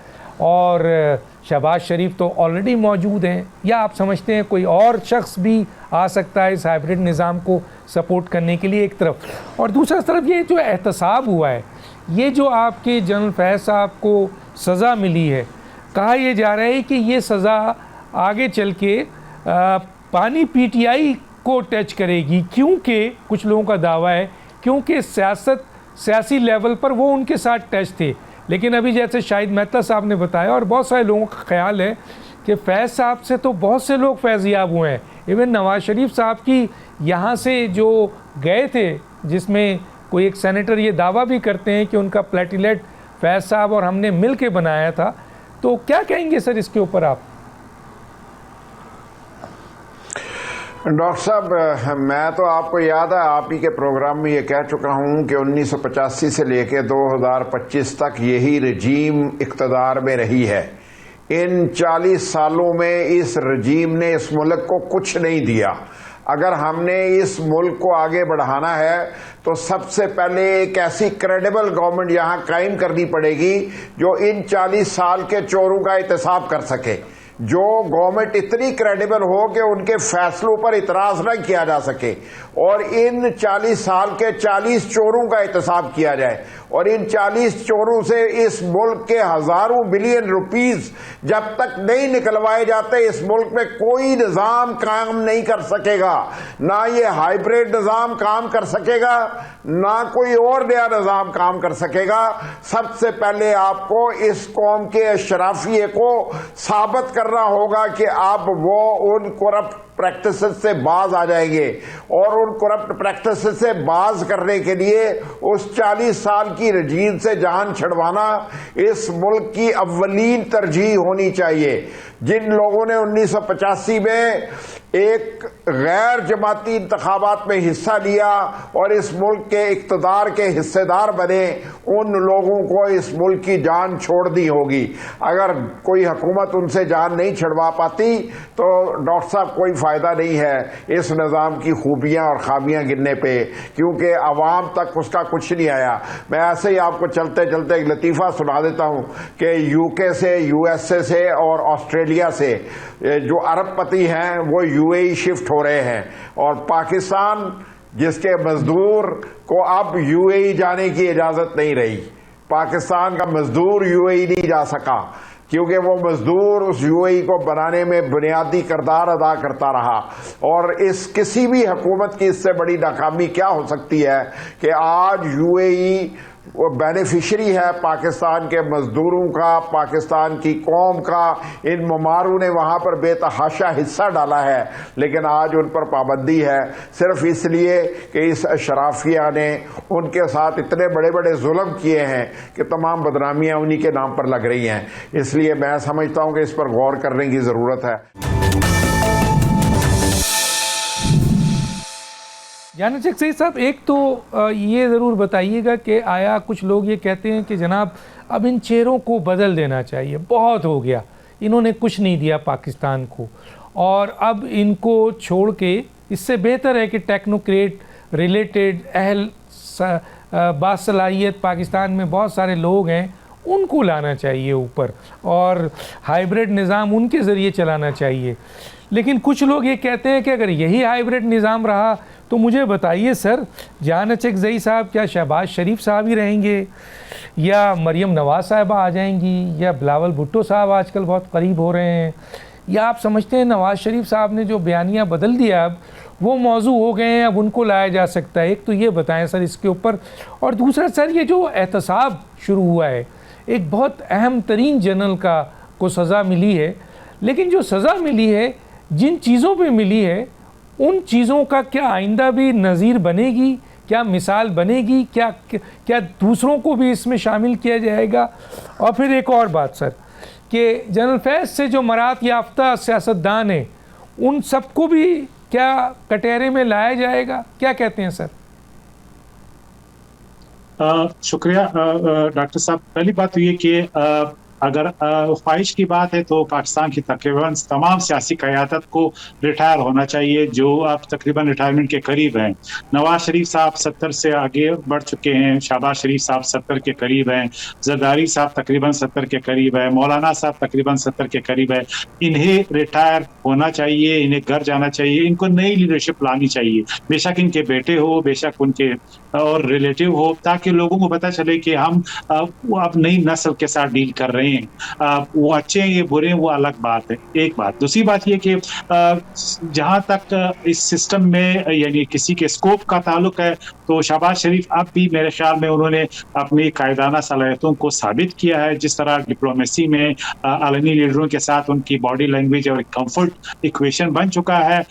और शहबाज शरीफ तो ऑलरेडी मौजूद हैं, या आप समझते हैं कोई और शख्स भी आ सकता है इस हाइब्रिड निज़ाम को सपोर्ट करने के लिए एक तरफ। और दूसरा तरफ ये जो एहतसाब हुआ है, ये जो आपके जनरल फैज़ साहब को सज़ा मिली है, कहा यह जा रहा है कि ये सज़ा आगे चल के पानी पीटीआई को टच करेगी, क्योंकि कुछ लोगों का दावा है क्योंकि सियासी लेवल पर वो उनके साथ टच थे। लेकिन अभी जैसे शाहिद मेहता साहब ने बताया और बहुत सारे लोगों का ख्याल है कि फैज़ साहब से तो बहुत से लोग फैज़याब हुए हैं। इवन नवाज शरीफ साहब की यहाँ से जो गए थे, जिसमें कोई एक सेनेटर ये दावा भी करते हैं कि उनका प्लेटिलेट फैज़ साहब और हमने मिल के बनाया था। तो क्या कहेंगे सर इसके ऊपर आप? डॉक्टर साहब, मैं तो आपको याद है आप ही के प्रोग्राम में ये कह चुका हूं कि 1985 से लेकर 2025 तक यही रजीम इक़्तिदार में रही है। इन 40 सालों में इस रजीम ने इस मुल्क को कुछ नहीं दिया। अगर हमने इस मुल्क को आगे बढ़ाना है तो सबसे पहले एक ऐसी क्रेडिबल गवर्नमेंट यहाँ कायम करनी पड़ेगी जो इन 40 साल के चोरों का एहतसाब कर सके, जो गवर्नमेंट इतनी क्रेडिबल हो कि उनके फैसलों पर इतराज न किया जा सके और इन 40 साल के 40 चोरों का एहतसाब किया जाए। और इन 40 चोरों से इस मुल्क के हजारों बिलियन रुपीस जब तक नहीं निकलवाए जाते, इस मुल्क में कोई निज़ाम काम नहीं कर सकेगा। ना ये हाइब्रिड निज़ाम काम कर सकेगा, ना कोई और नया निज़ाम काम कर सकेगा। सबसे पहले आपको इस कौम के अशराफिये को साबित करना होगा कि आप वो उन करप्ट प्रैक्टिस से बाज आ जाएंगे। और उन करप्ट प्रैक्टिस से बाज करने के लिए उस 40 साल की रजीम से जान छुड़वाना इस मुल्क की अव्वलीन तरजीह होनी चाहिए। जिन लोगों ने 1985 में एक गैर जमाती इंतखाबात में हिस्सा लिया और इस मुल्क के इक़्तिदार के हिस्सेदार बने, उन लोगों को इस मुल्क की जान छोड़ दी होगी। अगर कोई हुकूमत उनसे जान नहीं छुड़वा पाती तो डॉक्टर साहब कोई फ़ायदा नहीं है इस निज़ाम की खूबियाँ और ख़ामियाँ गिनने पे, क्योंकि आवाम तक उसका कुछ नहीं आया। मैं ऐसे ही आपको चलते चलते एक लतीफ़ा सुना देता हूँ कि यूके से, यूएसए से और ऑस्ट्रेलिया से जो अरबपति हैं वो यूएई शिफ्ट हो रहे हैं, और पाकिस्तान जिसके मजदूर को अब यूएई जाने की इजाज़त नहीं रही। पाकिस्तान का मजदूर यूएई नहीं जा सका क्योंकि वो मजदूर उस यूएई को बनाने में बुनियादी किरदार अदा करता रहा। और इस किसी भी हुकूमत की इससे बड़ी नाकामी क्या हो सकती है कि आज यूएई वो बेनिफिशरी है पाकिस्तान के मजदूरों का, पाकिस्तान की कौम का। इन ममारों ने वहाँ पर बेतहाशा हिस्सा डाला है, लेकिन आज उन पर पाबंदी है सिर्फ इसलिए कि इस अशराफिया ने उनके साथ इतने बड़े बड़े जुल्म किए हैं कि तमाम बदनामियाँ उन्हीं के नाम पर लग रही हैं। इसलिए मैं समझता हूँ कि इस पर गौर करने की ज़रूरत है। जाना शेख सईद साहब, एक तो ये ज़रूर बताइएगा कि आया कुछ लोग ये कहते हैं कि जनाब अब इन चेहरों को बदल देना चाहिए, बहुत हो गया, इन्होंने कुछ नहीं दिया पाकिस्तान को, और अब इनको छोड़ के इससे बेहतर है कि टेक्नोक्रेट रिलेटेड बासलाहियत पाकिस्तान में बहुत सारे लोग हैं, उनको लाना चाहिए ऊपर और हाइब्रिड निज़ाम उनके ज़रिए चलाना चाहिए। लेकिन कुछ लोग ये कहते हैं कि अगर यही हाइब्रिड निज़ाम रहा तो मुझे बताइए सर, जान अचकज़ई साहब क्या शहबाज शरीफ साहब ही रहेंगे, या मरियम नवाज़ साहबा आ जाएंगी, या बिलावल भुट्टो साहब आजकल बहुत करीब हो रहे हैं, या आप समझते हैं नवाज़ शरीफ साहब ने जो बयानिया बदल दिया अब वो मौजू हो गए हैं, अब उनको लाया जा सकता है? एक तो ये बताएं सर इसके ऊपर। और दूसरा सर, ये जो एहतसाब शुरू हुआ है, एक बहुत अहम तरीन जनरल को सज़ा मिली है, लेकिन जो सज़ा मिली है जिन चीज़ों पे मिली है उन चीज़ों का क्या आइंदा भी नज़ीर बनेगी, क्या मिसाल बनेगी, क्या दूसरों को भी इसमें शामिल किया जाएगा? और फिर एक और बात सर कि जनरल फैज़ से जो मरात याफ्ता सियासतदान हैं उन सबको भी क्या कटहरे में लाया जाएगा? क्या कहते हैं सर? शुक्रिया डॉक्टर साहब। पहली बात तो ये कि अगर ख्वाहिश की बात है तो पाकिस्तान की तकरीबन तमाम सियासी क़यादत को रिटायर होना चाहिए जो अब तकरीबन रिटायरमेंट के करीब हैं। नवाज शरीफ साहब 70 से आगे बढ़ चुके हैं, शहबाज शरीफ साहब 70 के करीब हैं, जरदारी साहब तकरीबन 70 के करीब है, मौलाना साहब तकरीबन 70 के करीब है। इन्हें रिटायर होना चाहिए, इन्हें घर जाना चाहिए, इनको नई लीडरशिप लानी चाहिए, बेशक इनके बेटे हो, बेशक उनके और रिलेटिव हो, ताकि लोगों को पता चले कि हम अब नई नस्ल के साथ डील कर रहे हैं। वो अच्छे हैं, ये बुरे हैं, वो अलग बात है। एक बात। दूसरी बात ये कि जहां तक इस सिस्टम में यानी किसी के स्कोप का ताल्लुक है तो शहबाज शरीफ अब भी मेरे ख्याल में उन्होंने अपनी कायदाना सलाहियतों को साबित किया है। जिस तरह डिप्लोमेसी में आलमी लीडरों के साथ उनकी बॉडी लैंग्वेज और कंफर्ट इक्वेशन बन चुका है,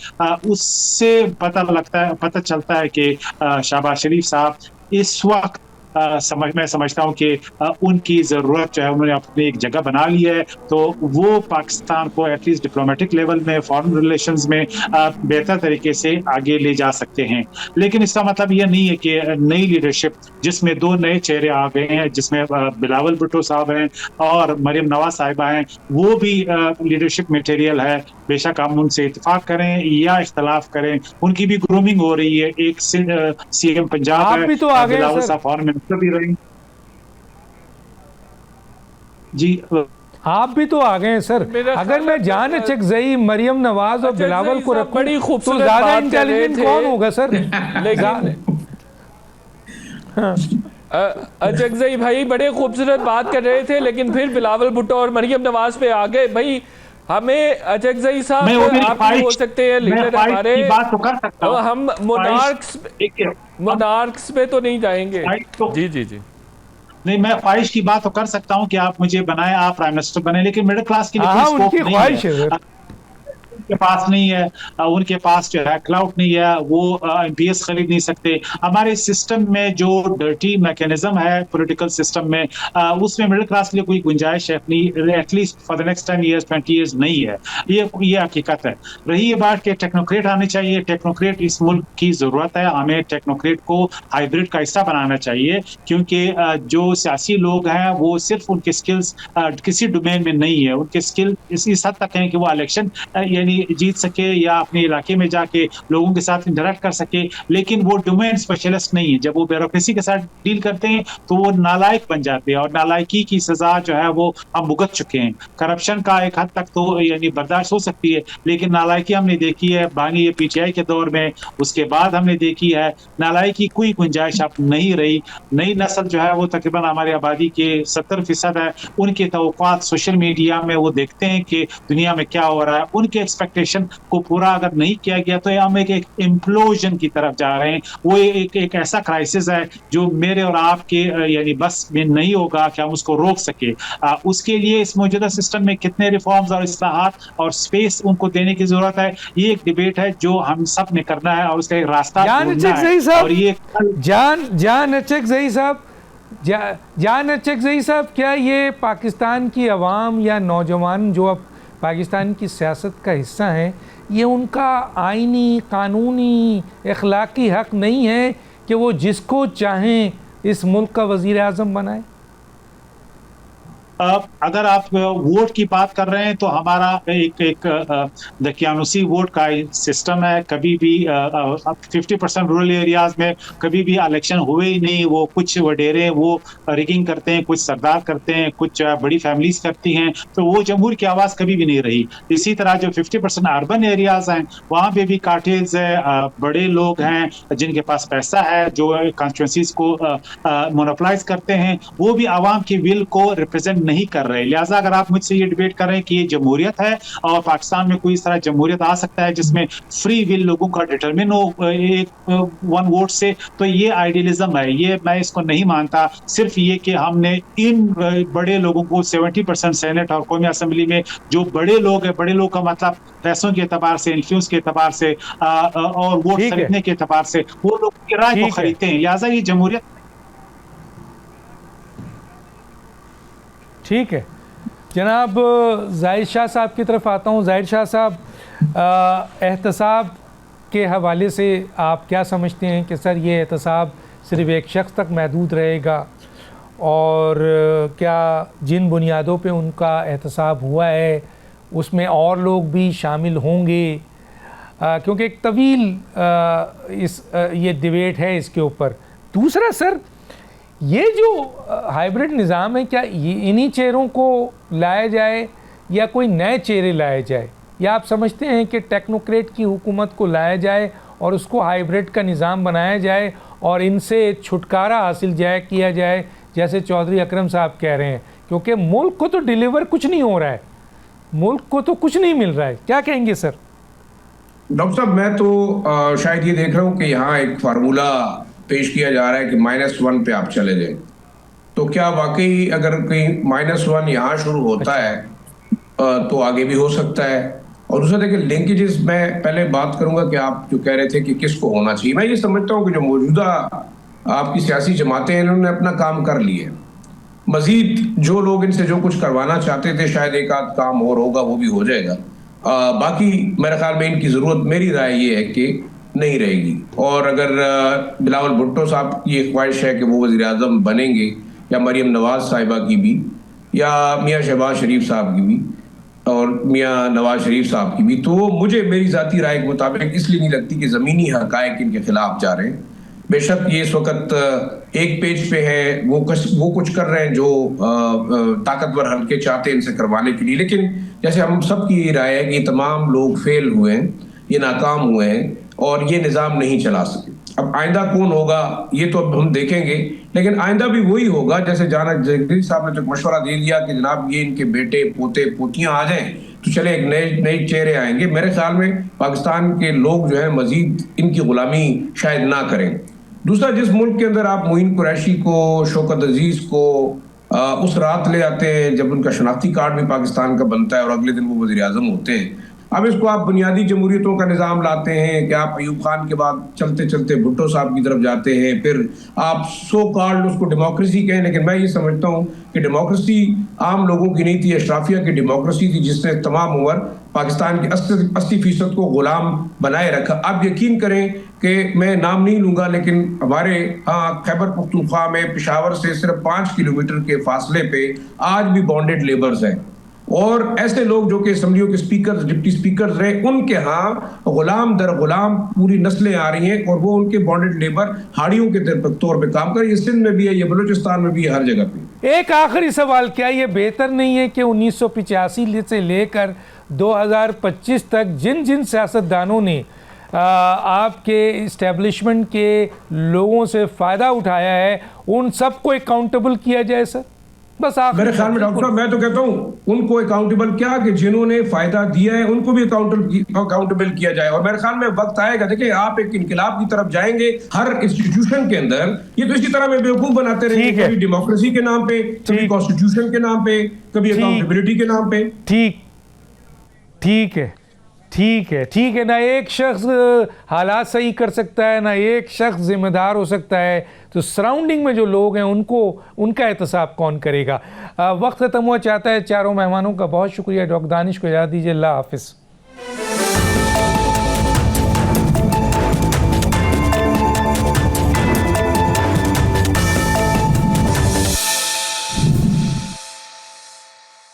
उससे पता चलता है कि शहबाज शरीफ साहब इस वक्त मैं समझता हूँ कि उनकी ज़रूरत जो है उन्होंने अपनी एक जगह बना ली है, तो वो पाकिस्तान को एटलीस्ट डिप्लोमेटिक लेवल में, फॉरेन रिलेशंस में बेहतर तरीके से आगे ले जा सकते हैं। लेकिन इसका मतलब यह नहीं है कि नई लीडरशिप जिसमें 2 नए चेहरे आ गए हैं, जिसमें बिलावल भुट्टो साहब हैं और मरियम नवाज साहिबा हैं, वो भी लीडरशिप मटेरियल है। बेशक हम उनसे इत्तेफाक करें या इख्तलाफ करें, उनकी भी ग्रूमिंग हो रही है। एक सीएम पंजाब है, बिलावल साहब फॉरेन मिनिस्टर भी रहे। जी आप भी तो आ गए हैं सर। अगर मैं जान अचकज़ई, मरियम नवाज और बिलावल को रखूं तो ज्यादा इंटेलिजेंट कौन होगा सर? अचकज़ई भाई बड़े खूबसूरत बात कर रहे थे, लेकिन फिर बिलावल भुट्टो और मरियम नवाज पे आ गए। भाई हमें अचकज़ई साहब आप भी हो सकते हैं लीडर हमारे, बात तो कर सकता हूं। हम मोनार्क्स पे तो नहीं जाएंगे। जी जी जी नहीं, मैं ख्वाहिश की बात तो कर सकता हूं कि आप मुझे बनाए, आप प्राइम मिनिस्टर बने, लेकिन मिडिल क्लास के लिए उनकी ख्वाहिश है, उनके पास नहीं है, उनके पास जो है क्लाउड नहीं है, वो एमपीएस खरीद नहीं सकते। हमारे सिस्टम में जो डर्टी मैकेनिज्म है पॉलिटिकल सिस्टम में, उसमें मिडिल क्लास के लिए कोई गुंजाइश है नहीं, at least for the next 10 years 20 years नहीं है। ये हकीकत है। रही ये बात कि टेक्नोक्रेट आने चाहिए, टेक्नोक्रेट इस मुल्क की जरूरत है। हमें टेक्नोक्रेट को हाइब्रिड का हिस्सा बनाना चाहिए, क्योंकि जो सियासी लोग हैं वो सिर्फ उनके स्किल्स किसी डोमेन में नहीं है, उनके स्किल इस हद तक हैं कि वो इलेक्शन यानी जीत सके या अपने इलाके में जाके लोगों के साथ इंटरेक्ट कर सके, लेकिन वो डोमेन स्पेशलिस्ट नहीं है। जब वो ब्यूरोक्रेसी के साथ डील करते हैं तो वो नालायक बन जाते हैं, और नालायकी की सजा जो है वो हम भुगत चुके हैं। करप्शन का एक हद तक तो यानी बर्दाश्त हो सकती है, लेकिन नालायकी हमने देखी है बानी पीटीआई के दौर में, उसके बाद हमने देखी है नालायकी कोई गुंजाइश अब नहीं रही। नई नस्ल जो है वो तकरीबन हमारी आबादी के 70% है, उनके तवक्कुआत सोशल मीडिया में वो देखते हैं कि दुनिया में क्या हो रहा है, उनके एक्सपेक्टेशन को पूरा अगर नहीं किया गया तो हम एक इम्प्लोजन की तरफ जा रहे हैं। वो एक ऐसा क्राइसिस है जो मेरे और आपके यानी बस में नहीं होगा कि हम उसको रोक सके। उसके लिए इस मौजूदा सिस्टम में कितने रिफॉर्म्स और इस्लाहात और स्पेस उनको देने की जरूरत है, ये एक डिबेट है जो हम सब ने करना है और उसका एक रास्ता ढूंढना है। और ये जान अचकज़ई साहब, क्या ये पाकिस्तान की अवाम या नौजवान जो अब पाकिस्तान की सियासत का हिस्सा हैं, ये उनका आईनी, कानूनी, अखलाकी हक नहीं है कि वो जिसको चाहें इस मुल्क का वज़ीर आज़म बनाए? अगर आप वोट की बात कर रहे हैं तो हमारा एक दकियानुसी वोट का सिस्टम है। कभी भी 50% रूरल एरियाज में कभी भी इलेक्शन हुए ही नहीं। वो कुछ वडेरे वो रिगिंग करते हैं, कुछ सरदार करते हैं, कुछ बड़ी फैमिलीज करती हैं, तो वो जमहूर की आवाज कभी भी नहीं रही। इसी तरह जो 50% अर्बन एरियाज हैं वहां पे भी कार्टेल्स है, बड़े लोग हैं जिनके पास पैसा है, जो कॉन्स्टिट्यूंसीज को मोनोपलाइज करते हैं, वो भी आवाम की विल को रिप्रेजेंट नहीं कर रहे। लिहाजा अगर आप मुझसे ये डिबेट कर रहे हैं कि ये जमहूरियत है और पाकिस्तान में कोई इस तरह जमहूरियत आ सकता है जिसमें फ्री विल लोगों का डिटरमिन हो एक वन वोट से, तो ये आइडियलिज्म है। ये मैं इसको नहीं मानता। सिर्फ ये कि हमने इन बड़े लोगों को 70% सेनेट और कौमी असेंबली में जो बड़े लोग हैं, बड़े लोग का मतलब पैसों के एतबार से, इन्फ्लुएंस के एतबार से और वोट खरीदने के एतबार से वो लोग की राय को खरीदते हैं। लिहाजा ये जमहूरियत। ठीक है जनाब, जाहिद शाह साहब की तरफ आता हूँ। जाहिद शाह साहब, एहतसाब के हवाले से आप क्या समझते हैं कि सर ये एहतसाब सिर्फ एक शख्स तक महदूद रहेगा, और क्या जिन बुनियादों पे उनका एहतसाब हुआ है उसमें और लोग भी शामिल होंगे? क्योंकि एक तवील ये डिबेट है इसके ऊपर। दूसरा सर, ये जो हाइब्रिड निज़ाम है, क्या इन्हीं चेहरों को लाया जाए या कोई नए चेहरे लाए जाए, या आप समझते हैं कि टेक्नोक्रेट की हुकूमत को लाया जाए और उसको हाइब्रिड का निज़ाम बनाया जाए और इनसे छुटकारा हासिल किया जाए, जैसे चौधरी अकरम साहब कह रहे हैं? क्योंकि मुल्क को तो डिलीवर कुछ नहीं हो रहा है, मुल्क को तो कुछ नहीं मिल रहा है। क्या कहेंगे सर? डॉक्टर साहब, मैं तो शायद ये देख रहा हूँ कि यहाँ एक फार्मूला पेश किया जा रहा है कि -1 पे आप चले जाएं। तो क्या वाकई अगर कहीं -1 यहाँ शुरू होता है तो आगे भी हो सकता है? और दूसरा देखिए, लिंकेजेस मैं पहले बात करूंगा कि आप जो कह रहे थे कि किसको होना चाहिए। मैं ये समझता हूँ कि जो मौजूदा आपकी सियासी जमातें हैं इन्होंने अपना काम कर लिए। मजीद जो लोग इनसे जो कुछ करवाना चाहते थे, शायद एक आध काम और होगा, वो भी हो जाएगा। बाकी मेरे ख्याल में इनकी ज़रूरत, मेरी राय ये है कि नहीं रहेगी। और अगर बिलावल भुट्टो साहब की ये ख्वाहिश है कि वो वज़ीर आज़म बनेंगे, या मरीम नवाज साहिबा की भी, या मियाँ शहबाज शरीफ साहब की भी, और मियाँ नवाज शरीफ साहब की भी, तो मुझे मेरी ज़ाती राय के मुताबिक इसलिए नहीं लगती कि ज़मीनी हक़ाइक़ इनके खिलाफ जा रहे हैं। बेशक ये इस वक्त एक पेज पे है, वो कुछ कर रहे हैं जो ताकतवर हल्के चाहते हैं इनसे करवाने के लिए, लेकिन जैसे हम सब की राय है कि तमाम लोग फेल हुए हैं, ये नाकाम हुए हैं और ये निज़ाम नहीं चला सके। अब आइंदा कौन होगा ये तो अब हम देखेंगे, लेकिन आइंदा भी वही होगा जैसे जाना जगदीश साहब ने तो मशवरा दे दिया कि जनाब ये इनके बेटे पोते पोतियां आ जाएं तो चले एक नए चेहरे आएंगे। मेरे ख्याल में पाकिस्तान के लोग जो है मजीद इनकी गुलामी शायद ना करें। दूसरा, जिस मुल्क के अंदर आप मोइन कुरैशी को, शौकत अजीज को उस रात ले आते हैं जब उनका शनाख्ती कार्ड भी पाकिस्तान का बनता है और अगले दिन वो वज़ीर आज़म होते हैं, अब इसको आप बुनियादी जमहूरियतों का निज़ाम लाते हैं कि आप अयूब खान के बाद चलते चलते भुट्टो साहब की तरफ जाते हैं, फिर आप सो कॉल्ड उसको डेमोक्रेसी कहें, लेकिन मैं ये समझता हूँ कि डेमोक्रेसी आम लोगों की नहीं थी, अशराफिया की डेमोक्रेसी थी जिसने तमाम उम्र पाकिस्तान के 80% को गुलाम बनाए रखा। आप यकीन करें कि मैं नाम नहीं लूँगा, लेकिन हमारे खैबर पख्तूनख्वा में पेशावर से सिर्फ 5 किलोमीटर के फासले पे आज भी बॉन्डेड लेबर्स हैं, और ऐसे लोग जो कि असम्बलियों के स्पीकर, डिप्टी स्पीकर रहे, उनके यहाँ गुलाम दर गुलाम पूरी नस्लें आ रही हैं और वो उनके बॉन्डेड लेबर हाड़ियों के तौर पे काम कर रही है। सिंध में भी है, ये बलूचिस्तान में भी है, हर जगह पे। एक आखिरी सवाल, क्या ये बेहतर नहीं है कि 1985 से लेकर 2025 तक जिन जिन सियासतदानों ने आपके इस्टेब्लिशमेंट के लोगों से फ़ायदा उठाया है उन सबको अकाउंटेबल किया जाए सर? बस मेरे ख्याल में डॉक्टर साहब, मैं तो कहता हूँ उनको अकाउंटेबल क्या कि जिन्होंने फायदा दिया है उनको भी अकाउंटेबल किया जाए। और मेरे ख्याल में वक्त आएगा, देखिए आप एक इनकलाब की तरफ जाएंगे हर इंस्टीट्यूशन के अंदर, ये तो इसी तरह में बेवकूफ बनाते रहेंगे, कभी डेमोक्रेसी के नाम पे, कभी कॉन्स्टिट्यूशन के नाम पे, कभी अकाउंटेबिलिटी के नाम पे। ठीक है। ना एक शख्स हालात सही कर सकता है, ना एक शख्स जिम्मेदार हो सकता है, तो सराउंडिंग में जो लोग हैं उनका एहतसाब कौन करेगा? वक्त ख़त्म हुआ चाहता है। चारों मेहमानों का बहुत शुक्रिया। डॉक्टर दानिश को इजाज़त दीजिए। अल्लाह हाफ़िज़।